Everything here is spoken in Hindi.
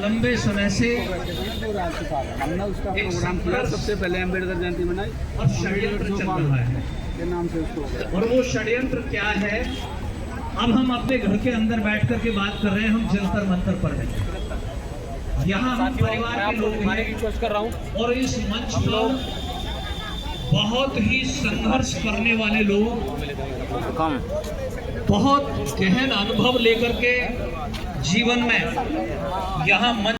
लंबे समय से हमने उसका प्रोग्राम किया, सबसे पहले अम्बेडकर जयंती मनाई और षड्यंत्र चल रहा है के नाम से उसको हो गया। और वो षड्यंत्र क्या है? अब हम अपने घर के अंदर बैठ कर के बात कर रहे हैं, हम जंतर मंतर पर हैं। यहाँ हम परिवार के लोग हैं और इस मंच पर बहुत ही संघर्ष करने वाले लोग, बहुत गहन अनुभव लेकर के जीवन में यहाँ मंच